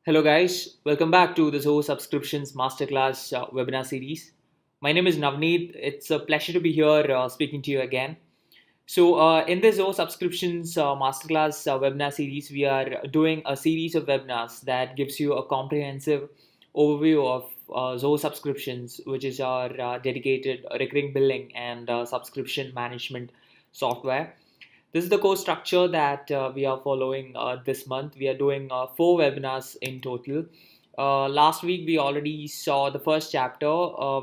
Hello, guys. Welcome back to the Zoho Subscriptions Masterclass webinar series. My name is Navneet. It's a pleasure to be here speaking to you again. In this Zoho Subscriptions Masterclass webinar series, we are doing a series of webinars that gives you a comprehensive overview of Zoho Subscriptions, which is our dedicated recurring billing and subscription management software. This is the course structure that we are following this month. We are doing four webinars in total. Last week, we already saw the first chapter,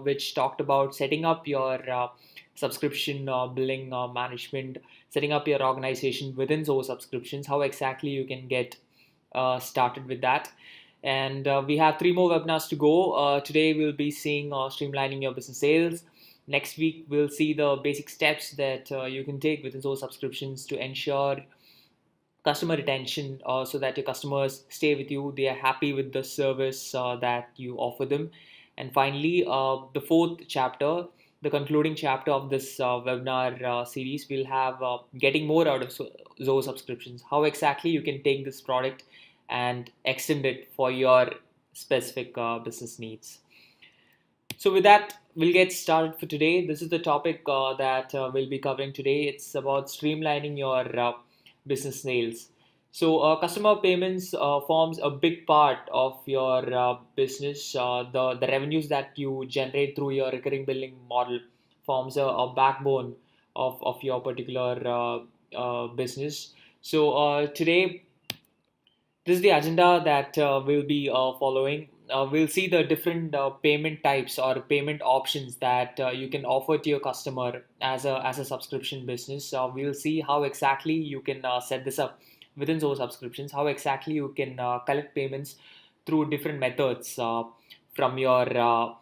which talked about setting up your subscription billing management, setting up your organization within Zoho Subscriptions, how exactly you can get started with that. And we have three more webinars to go. Today, we'll be seeing streamlining your business sales. Next week, we'll see the basic steps that you can take within those subscriptions to ensure customer retention so that your customers stay with you. They are happy with the service that you offer them. And finally, the fourth chapter, the concluding chapter of this webinar series, we'll have getting more out of Zoho subscriptions. How exactly you can take this product and extend it for your specific business needs. So with that, we'll get started for today. This is the topic that we'll be covering today. It's about streamlining your business sales. Customer payments forms a big part of your business. The revenues that you generate through your recurring billing model forms a backbone of your particular business. Today, this is the agenda that we'll be following. We'll see the different payment types or payment options that you can offer to your customer as a subscription business. We'll see how exactly you can set this up within those subscriptions, how exactly you can collect payments through different methods from your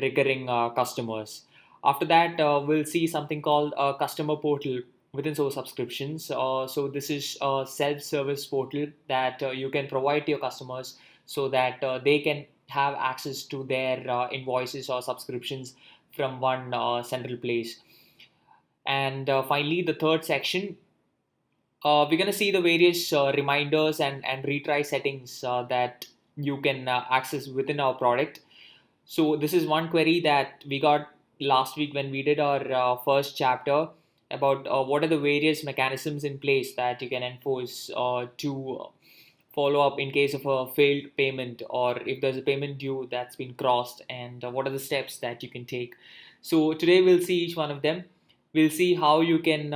recurring customers. After that, we'll see something called a customer portal within Zoho subscriptions. So this is a self-service portal that you can provide to your customers so that they can have access to their invoices or subscriptions from one central place. And finally, the third section, we're going to see the various reminders and retry settings that you can access within our product. So this is one query that we got last week when we did our first chapter about what are the various mechanisms in place that you can enforce to follow up in case of a failed payment, or if there's a payment due that's been crossed, and what are the steps that you can take. So today we'll see each one of them. We'll see how you can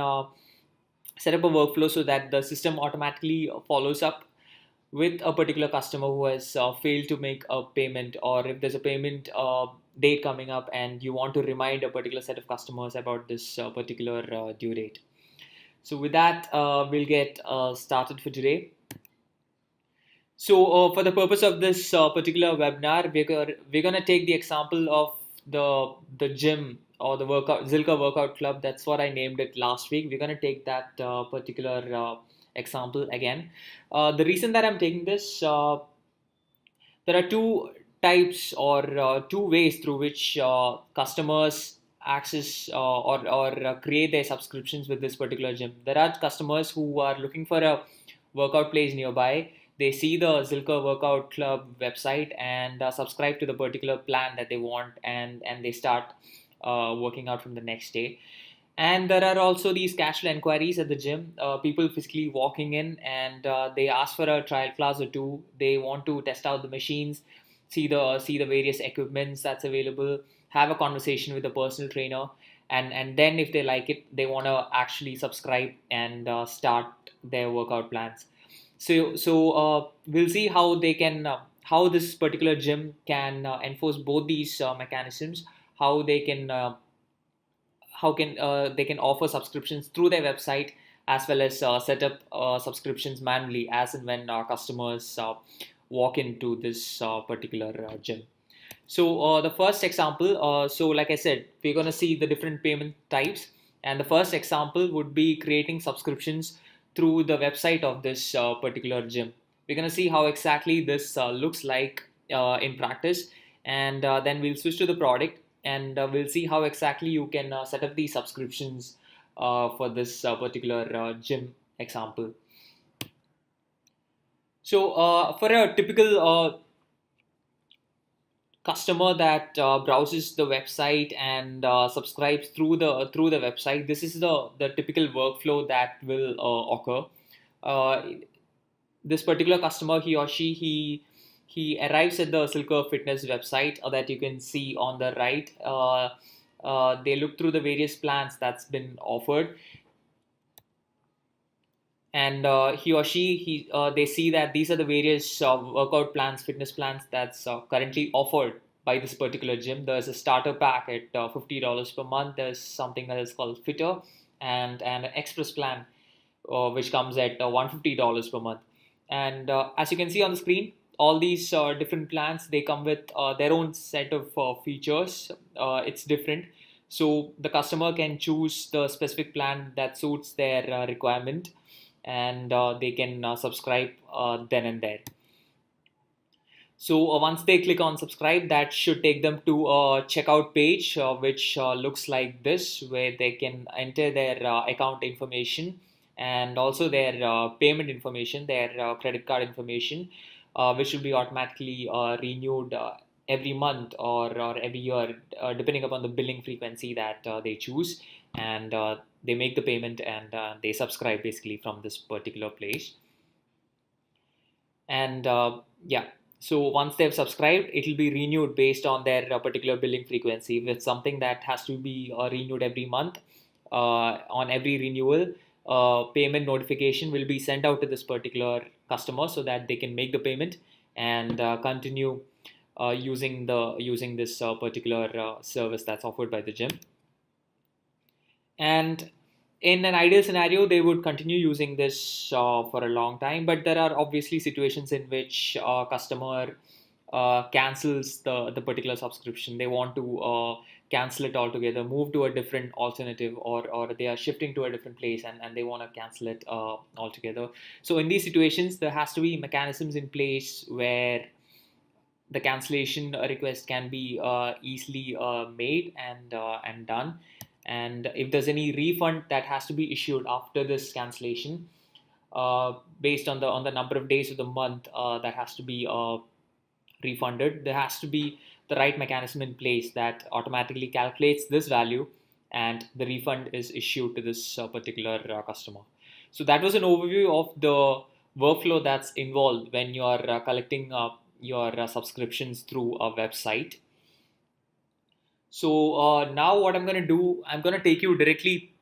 set up a workflow so that the system automatically follows up with a particular customer who has failed to make a payment, or if there's a payment date coming up and you want to remind a particular set of customers about this particular due date. So with that, we'll get started for today. For the purpose of this particular webinar, we're gonna take the example of the gym or the workout Zilka Workout Club. That's what I named it last week. We're gonna take that particular example again. The reason that I'm taking this, there are two types or two ways through which customers access or create their subscriptions with this particular gym. There are customers who are looking for a workout place nearby. They see the Zilka Workout Club website and subscribe to the particular plan that they want, and they start working out from the next day. And there are also these casual enquiries at the gym, people physically walking in, and they ask for a trial class or two. They want to test out the machines, see the various equipments that's available, have a conversation with a personal trainer, and then if they like it, they want to actually subscribe and start their workout plans. We'll see how they can how this particular gym can enforce both these mechanisms, how they can they can offer subscriptions through their website, as well as set up subscriptions manually as and when customers walk into this particular gym. The first example, like I said, we're going to see the different payment types, and the first example would be creating subscriptions through the website of this particular gym. We're going to see how exactly this looks like in practice, and then we'll switch to the product, and we'll see how exactly you can set up these subscriptions for this particular gym example. So for a typical customer that browses the website and subscribes through the website, this is the typical workflow that will occur. Uh, this particular customer, he or she, he arrives at the Silker Fitness website that you can see on the right. They look through the various plans that's been offered, and he or she they see that these are the various workout plans, fitness plans that's currently offered by this particular gym. There's a starter pack at $50 per month. There's something that is called fitter, and an express plan which comes at $150 per month. And as you can see on the screen, all these different plans, they come with their own set of features. It's different, so the customer can choose the specific plan that suits their requirement, and they can subscribe then and there. So once they click on subscribe, that should take them to a checkout page, which looks like this, where they can enter their account information and also their payment information, their credit card information, which will be automatically renewed every month or every year, depending upon the billing frequency that they choose. And they make the payment, and they subscribe basically from this particular place. And yeah, so once they've subscribed, it will be renewed based on their particular billing frequency. If it's something that has to be renewed every month, on every renewal, payment notification will be sent out to this particular customer so that they can make the payment and continue using this particular service that's offered by the gym. And in an ideal scenario, they would continue using this for a long time. But there are obviously situations in which customer cancels the particular subscription. They want to cancel it altogether, move to a different alternative, or they are shifting to a different place, and they want to cancel it altogether. So in these situations, there has to be mechanisms in place where the cancellation request can be easily made and done. And if there's any refund that has to be issued after this cancellation, based on the number of days of the month that has to be refunded, there has to be the right mechanism in place that automatically calculates this value, and the refund is issued to this particular customer. So that was an overview of the workflow that's involved when you are collecting your subscriptions through a website. So now what I'm going to do, I'm going to take you directly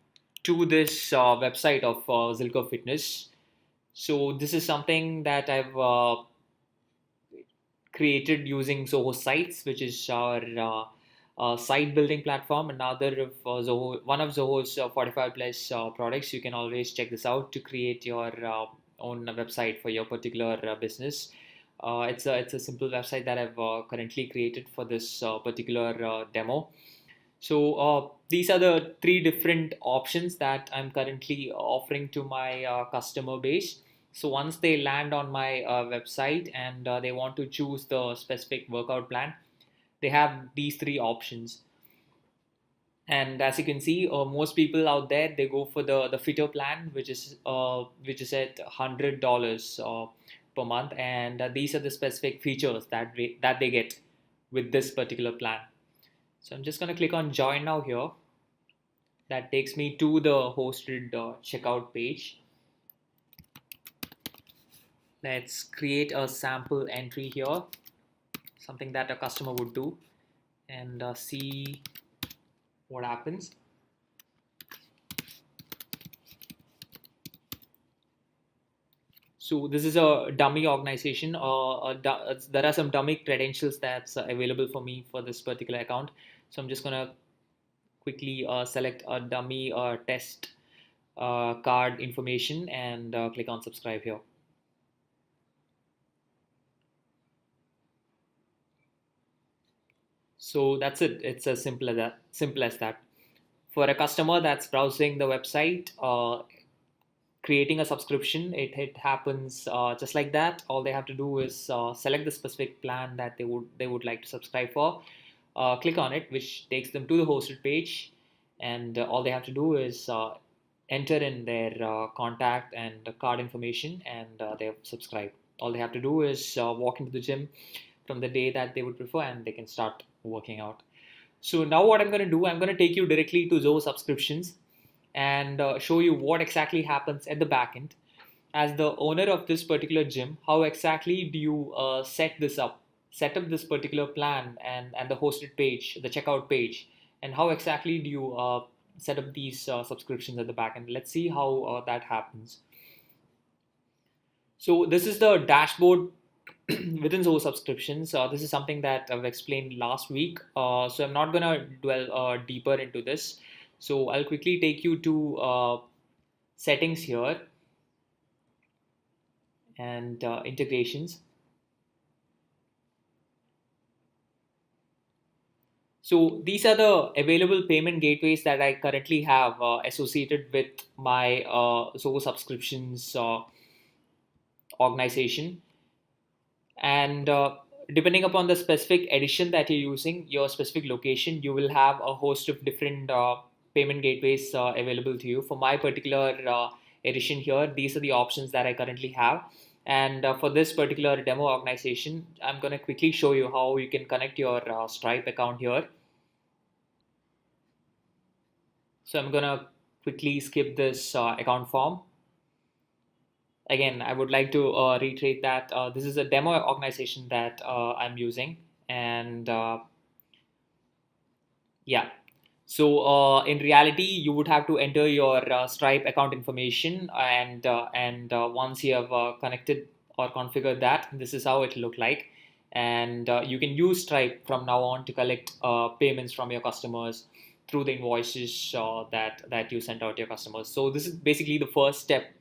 to this website of Zilker Fitness. So this is something that I've created using Zoho Sites, which is our site building platform. Another of one of Zoho's 45 plus products. You can always check this out to create your own website for your particular business. It's a simple website that I've currently created for this particular demo. So these are the three different options that I'm currently offering to my customer base. So once they land on my website and they want to choose the specific workout plan, they have these three options. And as you can see, most people out there, they go for the fitter plan, which is at $100 per month, and these are the specific features that they get with this particular plan. So I'm just going to click on join now here. That takes me to the hosted checkout page. Let's create a sample entry here, something that a customer would do, and see what happens. So this is a dummy organization. There are some dummy credentials that's available for me for this particular account. So I'm just gonna quickly select a dummy test card information and click on subscribe here. So that's it. It's as simple as that. Simple as that. For a customer that's browsing the website, creating a subscription, it happens just like that. All they have to do is select the specific plan that they would like to subscribe for. Click on it, which takes them to the hosted page, and all they have to do is enter in their contact and card information, and they have subscribed. All they have to do is walk into the gym from the day that they would prefer, and they can start working out. So now what I'm going to do, I'm going to take you directly to Zoho Subscriptions and show you what exactly happens at the back end. As the owner of this particular gym, how exactly do you set up this particular plan and the hosted page, the checkout page, and how exactly do you set up these subscriptions at the back end? Let's see how that happens. So this is the dashboard within Zoho Subscriptions. This is something that I've explained last week. So I'm not gonna dwell deeper into this. So I'll quickly take you to settings here and integrations. So these are the available payment gateways that I currently have associated with my Zoho Subscriptions organization. And depending upon the specific edition that you're using, your specific location, you will have a host of different payment gateways available to you. For my particular edition here, these are the options that I currently have. And for this particular demo organization, I'm going to quickly show you how you can connect your Stripe account here. So I'm going to quickly skip this account form. Again, I would like to reiterate that this is a demo organization that I'm using. And yeah, so in reality, you would have to enter your Stripe account information, and once you have connected or configured that, this is how it look like. And you can use Stripe from now on to collect payments from your customers through the invoices that you sent out to your customers. So this is basically the first step,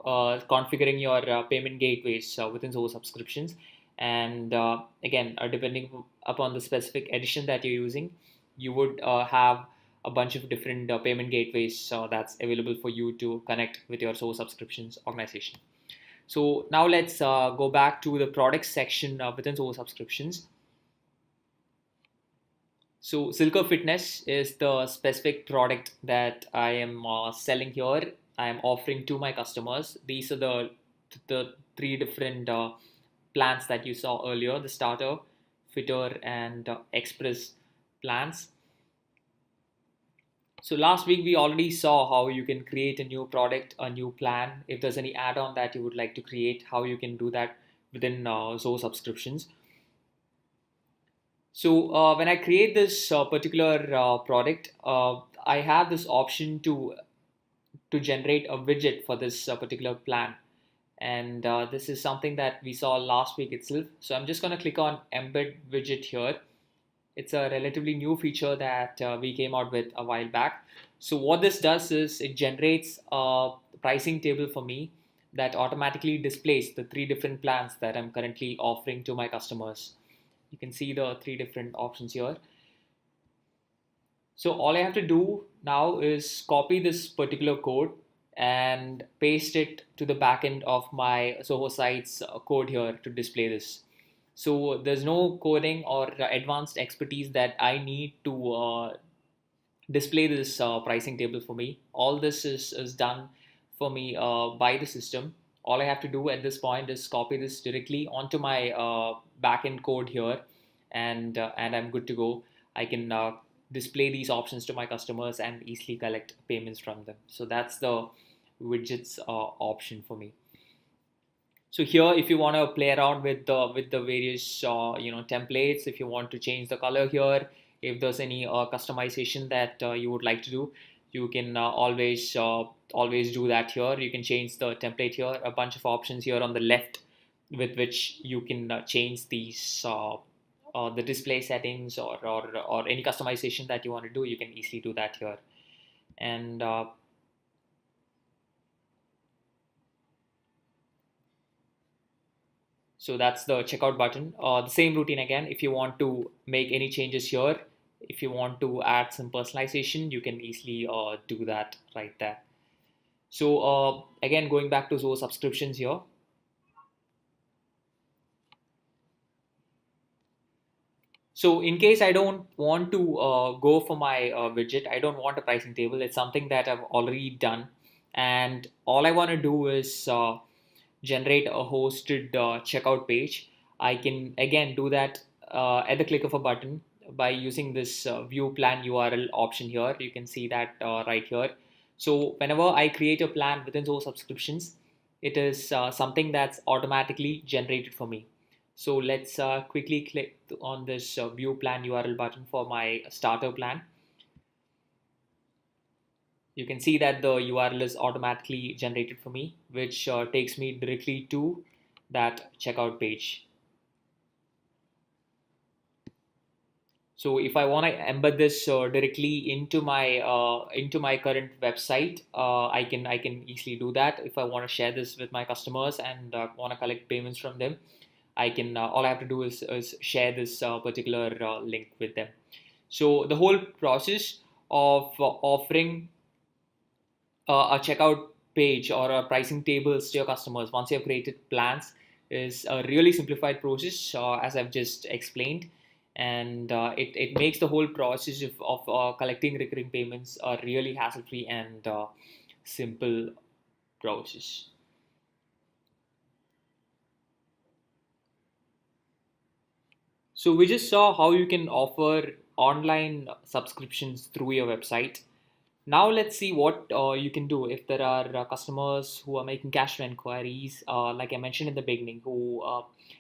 configuring your payment gateways within Zoho Subscriptions. And again, depending upon the specific edition that you're using, you would have a bunch of different payment gateways that's available for you to connect with your Zoho Subscriptions organization. So now let's go back to the products section within Zoho Subscriptions. So Silker Fitness is the specific product that I am selling here. I am offering to my customers. These are the three different plans that you saw earlier: the starter, fitter, and express plans. So last week we already saw how you can create a new product, a new plan. If there's any add-on that you would like to create, how you can do that within Zoho Subscriptions. So when I create this particular product, I have this option to generate a widget for this particular plan. And this is something that we saw last week itself. So I'm just going to click on Embed Widget here. It's a relatively new feature that we came out with a while back. So what this does is it generates a pricing table for me that automatically displays the three different plans that I'm currently offering to my customers. You can see the three different options here. So all I have to do now is copy this particular code and paste it to the backend of my Zoho site's code here to display this. So there's no coding or advanced expertise that I need to display this pricing table for me. All this is done for me by the system. All I have to do at this point is copy this directly onto my backend code here, and I'm good to go. I can display these options to my customers and easily collect payments from them. So that's the widgets option for me. So here, if you want to play around with the various templates, if you want to change the color here, if there's any customization that you would like to do, you can always do that here. You can change the template here. A bunch of options here on the left with which you can change these the display settings or any customization that you want to do. You can easily do that here. And so that's the checkout button. The same routine again. If you want to make any changes here, if you want to add some personalization, you can easily do that right there. So again, going back to Zoho Subscriptions here. So in case I don't want to go for my widget, I don't want a pricing table. It's something that I've already done. And all I want to do is generate a hosted checkout page, I can again do that at the click of a button by using this view plan URL option here. You can see that right here. So whenever I create a plan within Zoho Subscriptions, it is something that's automatically generated for me. So let's quickly click on this view plan URL button for my starter plan. You can see that the URL is automatically generated for me, which takes me directly to that checkout page. So if I want to embed this directly into my current website, I can easily do that. If I want to share this with my customers and want to collect payments from them, I can all I have to do is share this particular link with them. So the whole process of offering a checkout page or a pricing tables to your customers once you have created plans is a really simplified process, as I've just explained. And it makes the whole process of collecting recurring payments a really hassle-free and simple process. So we just saw how you can offer online subscriptions through your website. Now let's see what you can do if there are customers who are making cash flow inquiries, like I mentioned in the beginning, who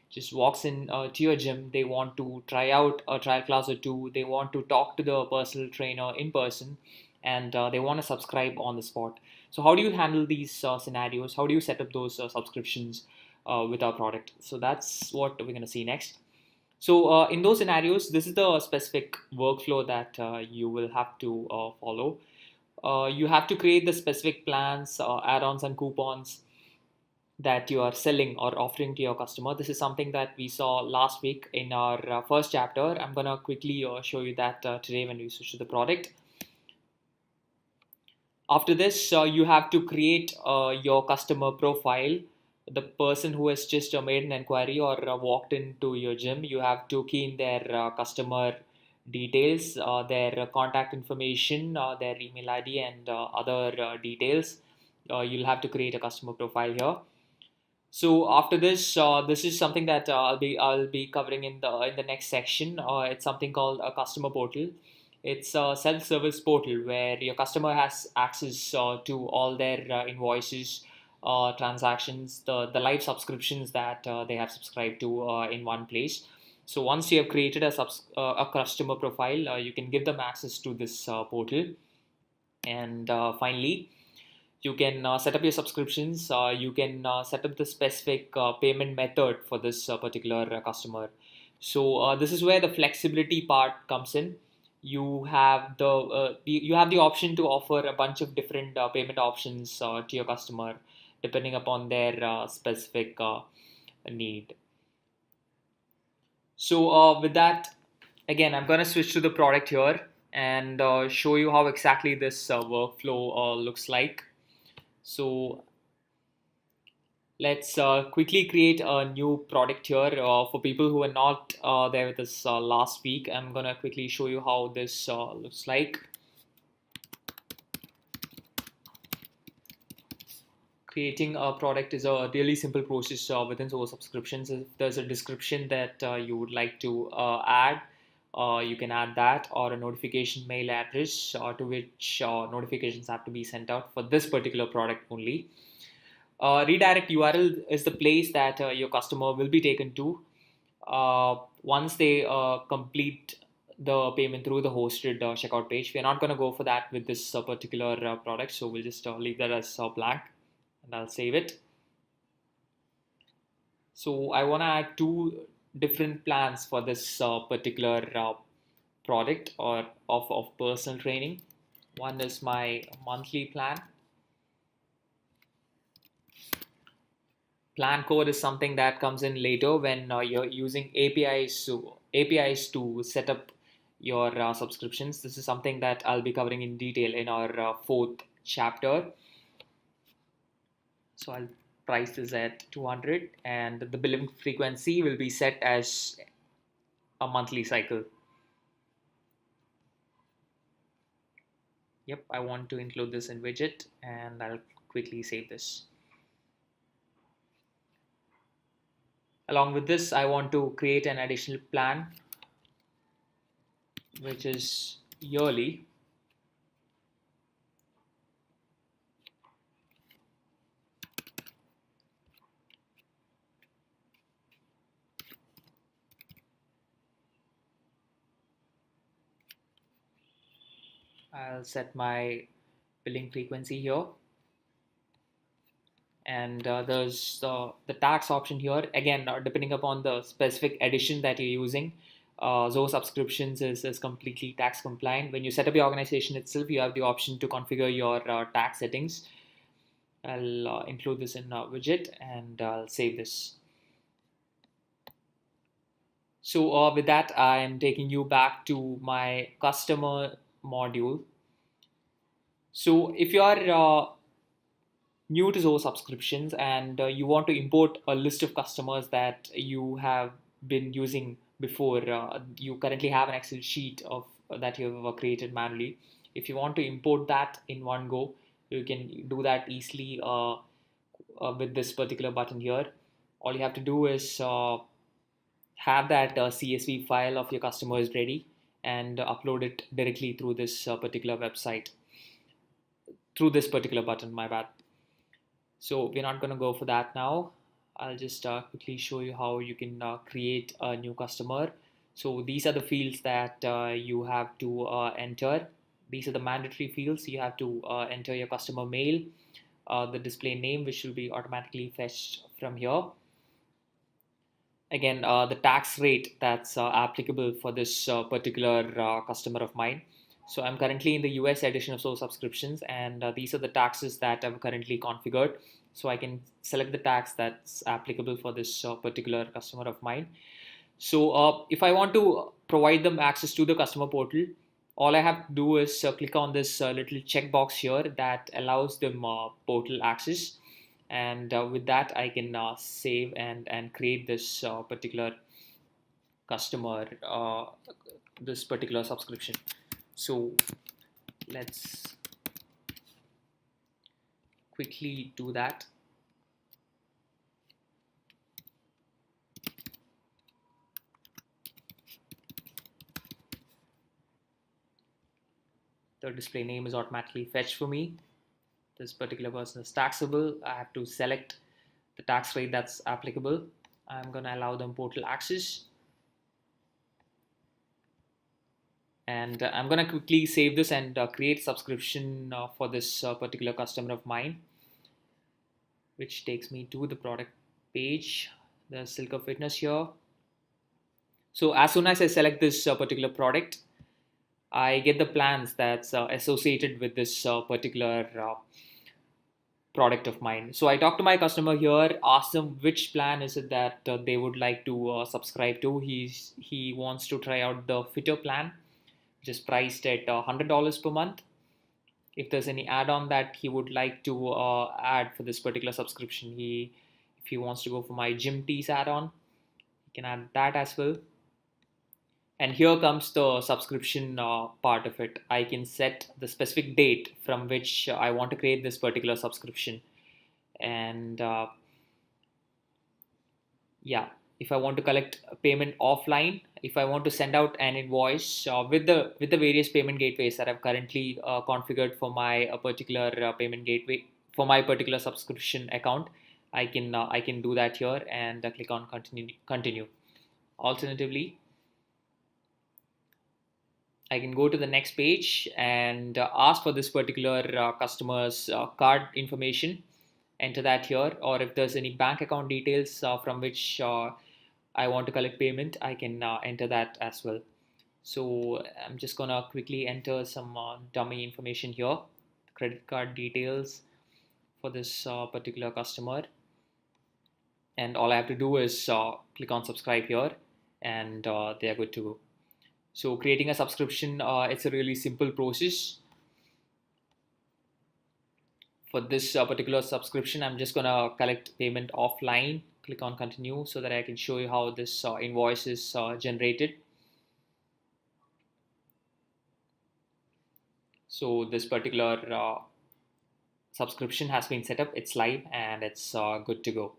just walks in to your gym. They want to try out a trial class or two. They want to talk to the personal trainer in person, and they want to subscribe on the spot. So how do you handle these scenarios? How do you set up those subscriptions with our product? So that's what we're going to see next. So in those scenarios, this is the specific workflow that you will have to follow. You have to create the specific plans, add-ons and coupons that you are selling or offering to your customer. This is something that we saw last week in our first chapter. I'm going to quickly show you that today when we switch to the product. After this, you have to create your customer profile. The person who has just made an inquiry or walked into your gym, you have to key in their customer details, their contact information, their email ID, and other details. You'll have to create a customer profile here. So after this, this is something that I'll be covering in the next section. It's something called a customer portal. It's a self-service portal where your customer has access to all their invoices, transactions, the live subscriptions that they have subscribed to in one place. So once you have created a customer profile, you can give them access to this portal. And finally, you can set up your subscriptions. You can set up the specific payment method for this particular customer. So this is where the flexibility part comes in. You have the option to offer a bunch of different payment options to your customer depending upon their specific need. So with that, again, I'm going to switch to the product here and show you how exactly this workflow looks like. So let's quickly create a new product here for people who are not there with us last week. I'm going to quickly show you how this looks like. Creating a product is a really simple process within Zoho Subscriptions. If there's a description that you would like to add, you can add that, or a notification mail address to which notifications have to be sent out for this particular product only. Redirect URL is the place that your customer will be taken to once they complete the payment through the hosted checkout page. We're not going to go for that with this particular product, so we'll just leave that as blank, and I'll save it. So I want to add two different plans for this particular product or of personal training. One is my monthly plan. Plan code is something that comes in later when you're using APIs to set up your subscriptions. This is something that I'll be covering in detail in our fourth chapter. So I'll price this at 200, and the billing frequency will be set as a monthly cycle. Yep, I want to include this in widget, and I'll quickly save this. Along with this, I want to create an additional plan, which is yearly. I'll set my billing frequency here. And there's the tax option here. Again, depending upon the specific edition that you're using, Zoho Subscriptions is completely tax compliant. When you set up your organization itself, you have the option to configure your tax settings. I'll include this in widget, and I'll save this. So with that, I'm taking you back to my customer module. So if you are new to Zoho Subscriptions and you want to import a list of customers that you have been using before, you currently have an Excel sheet of that you have created manually. If you want to import that in one go, you can do that easily with this particular button here. All you have to do is have that CSV file of your customers ready and upload it directly through this particular website, through this particular button, my bad. So we're not going to go for that now. I'll just quickly show you how you can create a new customer. So these are the fields that you have to enter. These are the mandatory fields. You have to enter your customer mail, the display name, which will be automatically fetched from here. Again, the tax rate that's applicable for this particular customer of mine. So I'm currently in the US edition of Zoho Subscriptions, and these are the taxes that I've currently configured. So I can select the tax that's applicable for this particular customer of mine. So if I want to provide them access to the customer portal, all I have to do is click on this little checkbox here that allows them portal access. And with that, I can save and create this particular customer, this particular subscription. So let's quickly do that. The display name is automatically fetched for me. This particular person is taxable. I have to select the tax rate that's applicable. I'm going to allow them portal access. And I'm going to quickly save this and create subscription for this particular customer of mine, which takes me to the product page, the Silk of Fitness here. So as soon as I select this particular product, I get the plans that's associated with this particular product of mine. So I talk to my customer here, ask them which plan is it that they would like to subscribe to. He wants to try out the fitter plan, which is priced at $100 per month. If there's any add-on that he would like to add for this particular subscription, if he wants to go for my gym tees add-on, he can add that as well. And here comes the subscription part of it. I can set the specific date from which I want to create this particular subscription. And yeah, if I want to collect a payment offline, if I want to send out an invoice with the various payment gateways that I've currently configured for my particular payment gateway for my particular subscription account, I can do that here and click on continue. Alternatively, I can go to the next page and ask for this particular customer's card information, enter that here, or if there's any bank account details from which I want to collect payment, I can enter that as well. So I'm just gonna quickly enter some dummy information here, credit card details for this particular customer, and all I have to do is click on subscribe here, and they are good to go. So creating a subscription, it's a really simple process. For this particular subscription, I'm just gonna collect payment offline, click on continue so that I can show you how this invoice is generated. So this particular subscription has been set up, it's live and it's good to go.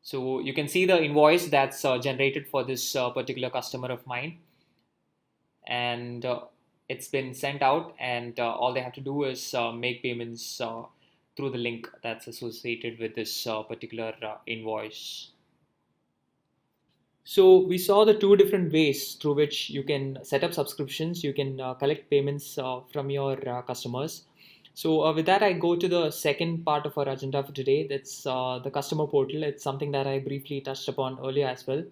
So you can see the invoice that's generated for this particular customer of mine, and it's been sent out, and all they have to do is make payments through the link that's associated with this particular invoice. So we saw the two different ways through which you can set up subscriptions. You can collect payments from your customers. So with that, I go to the second part of our agenda for today. That's the customer portal. It's something that I briefly touched upon earlier as well.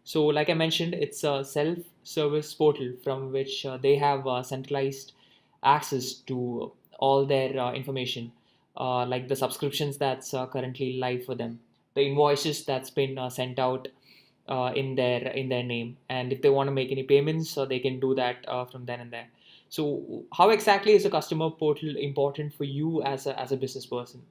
So like I mentioned, it's a self-service portal from which they have centralized access to all their information, like the subscriptions that's currently live for them, the invoices that's been sent out in their name, and if they want to make any payments, so they can do that from then and there. So how exactly is a customer portal important for you as a business person?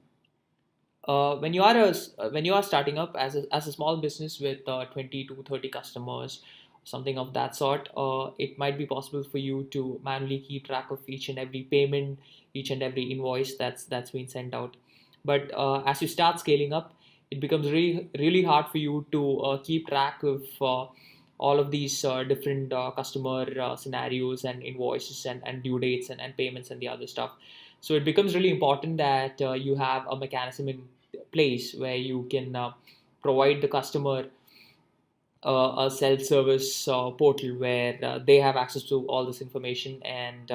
When you are starting up as a small business with 20 to 30 customers, something of that sort, it might be possible for you to manually keep track of each and every payment, each and every invoice that's been sent out. But as you start scaling up, it becomes really hard for you to keep track of all of these different customer scenarios and invoices and due dates and payments and the other stuff. So it becomes really important that you have a mechanism in place where you can provide the customer a self-service portal where they have access to all this information, and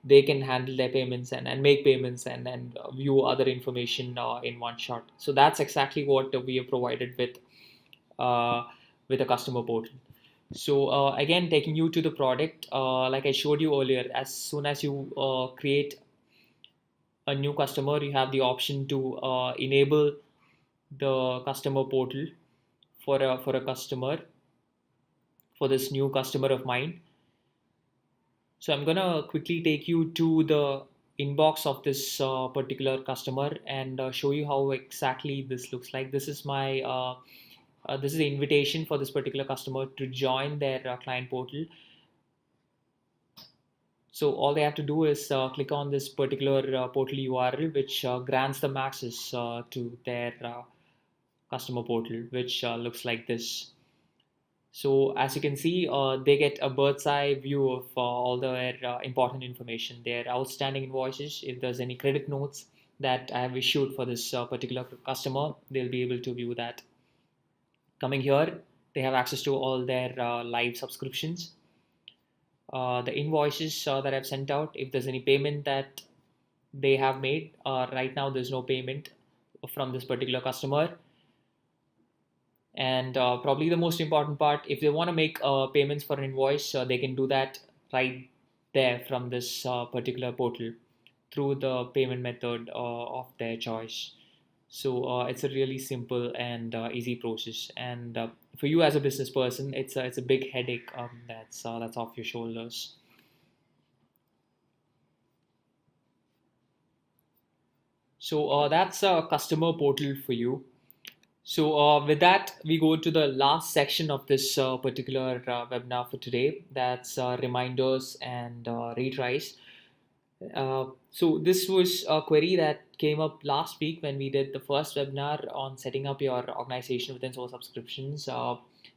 they can handle their payments and make payments and view other information in one shot. So that's exactly what we have provided uh, with a customer portal. So again, taking you to the product, like I showed you earlier, as soon as you create a new customer, you have the option to enable the customer portal for a customer, for this new customer of mine. So I'm gonna quickly take you to the inbox of this particular customer and show you how exactly this looks like. This is the invitation for this particular customer to join their client portal. So all they have to do is click on this particular portal URL, which grants them access to their customer portal, which looks like this. So as you can see, they get a bird's eye view of all their important information, their outstanding invoices. If there's any credit notes that I have issued for this particular customer, they'll be able to view that. Coming here, they have access to all their live subscriptions, the invoices that I've sent out. If there's any payment that they have made, right now there's no payment from this particular customer. And probably the most important part, if they want to make payments for an invoice, they can do that right there from this particular portal through the payment method of their choice. So it's a really simple and easy process. And for you as a business person, it's a big headache that's off your shoulders. So that's a customer portal for you. So with that, we go to the last section of this particular webinar for today. That's reminders and retries. So this was a query that came up last week when we did the first webinar on setting up your organization within Zoho Subscriptions.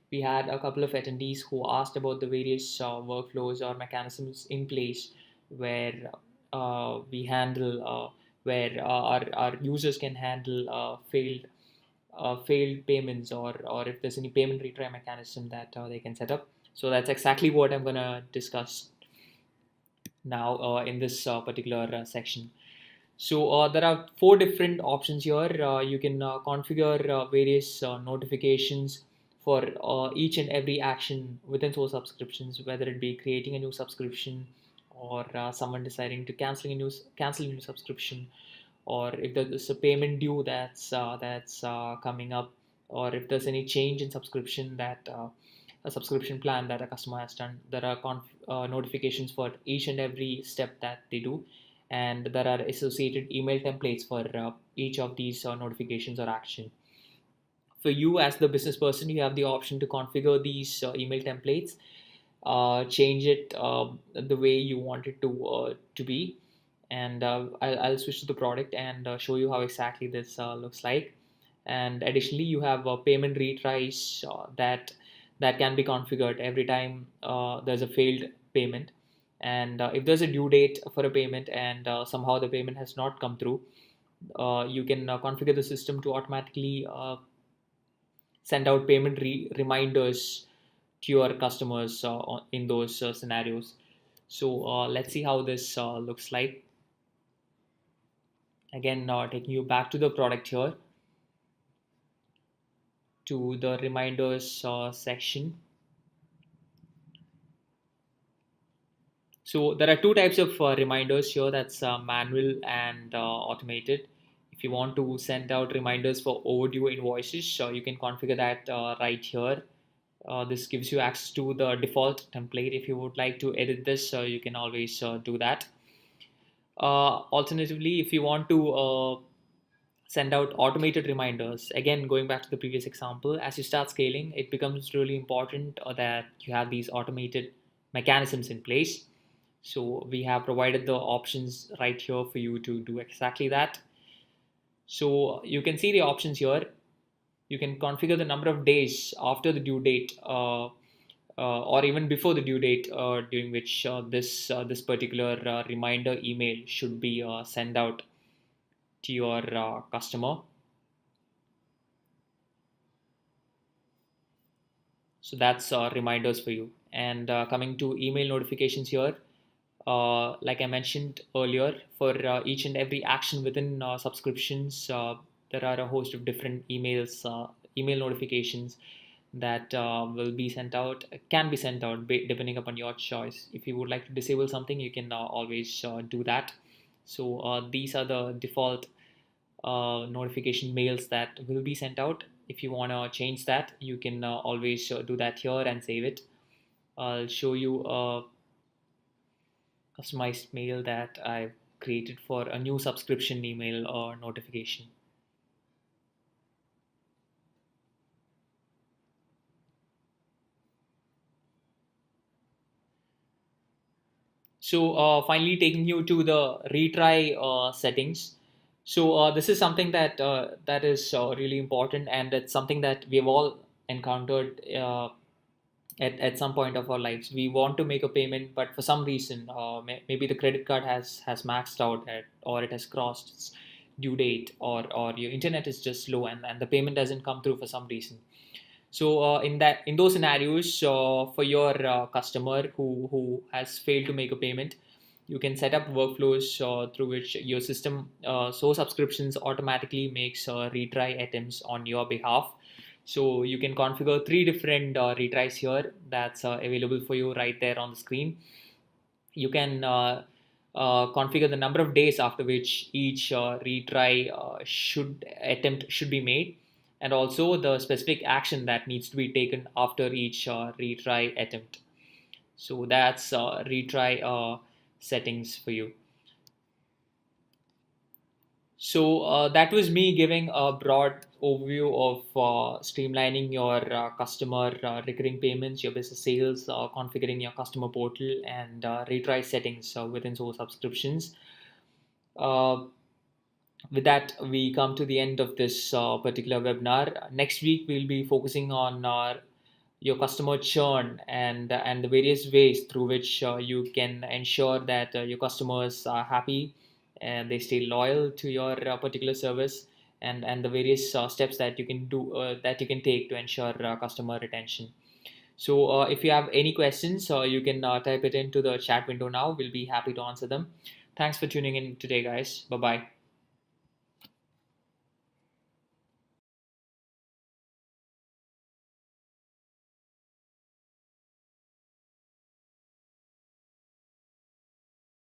We had a couple of attendees who asked about the various workflows or mechanisms in place where we handle where our users can handle failed payments, or if there's any payment retry mechanism that they can set up. So that's exactly what I'm gonna discuss now in this particular section. So there are four different options here. You can configure various notifications for each and every action within Source subscriptions, whether it be creating a new subscription, or someone deciding to cancel a new subscription, or if there's a payment due that's coming up, or if there's any change in subscription that a subscription plan that a customer has done. There are notifications for each and every step that they do, and there are associated email templates for each of these notifications or action. For you as the business person, you have the option to configure these email templates, change it the way you want it to be, and I'll switch to the product and show you how exactly this looks like. And additionally, you have payment retries that can be configured every time there's a failed payment. And if there's a due date for a payment and somehow the payment has not come through, you can configure the system to automatically send out payment reminders to your customers in those scenarios. So let's see how this looks like. Again, taking you back to the product here, to the reminders section. So there are two types of reminders here, that's manual and automated. If you want to send out reminders for overdue invoices, you can configure that right here. This gives you access to the default template. If you would like to edit this, you can always do that. Alternatively, if you want to send out automated reminders, again going back to the previous example, as you start scaling, it becomes really important that you have these automated mechanisms in place. So we have provided the options right here for you to do exactly that. So you can see the options here. You can configure the number of days after the due date, or even before the due date, during which this particular reminder email should be sent out to your customer. So that's reminders for you. And coming to email notifications here, like I mentioned earlier, for each and every action within subscriptions, there are a host of different email notifications that will be sent out, can be sent out depending upon your choice. If you would like to disable something, you can always do that. So these are the default notification mails that will be sent out. If you want to change that, you can always do that here and save it. I'll show you a customized mail that I've created for a new subscription email or notification. So finally, taking you to the retry settings. So this is something that is really important, and it's something that we have all encountered at some point of our lives. We want to make a payment, but for some reason, maybe the credit card has maxed out or it has crossed its due date, or your internet is just slow, and the payment doesn't come through for some reason. So in those scenarios, for your customer who has failed to make a payment, you can set up workflows through which your system, Zoho Subscriptions, automatically makes retry attempts on your behalf. So you can configure 3 different retries here, that's available for you right there on the screen. You can configure the number of days after which each retry should be made, and also the specific action that needs to be taken after each retry attempt. So that's retry settings for you. So that was me giving a broad overview of streamlining your customer recurring payments, your business sales, configuring your customer portal, and retry settings within Zoho Subscriptions. Uh, with that, we come to the end of this particular webinar. Next week, we'll be focusing on your customer churn and the various ways through which you can ensure that your customers are happy and they stay loyal to your particular service, and the various steps that you can do that you can take to ensure customer retention. So if you have any questions, you can type it into the chat window now. We'll be happy to answer them. Thanks for tuning in today, guys. Bye bye.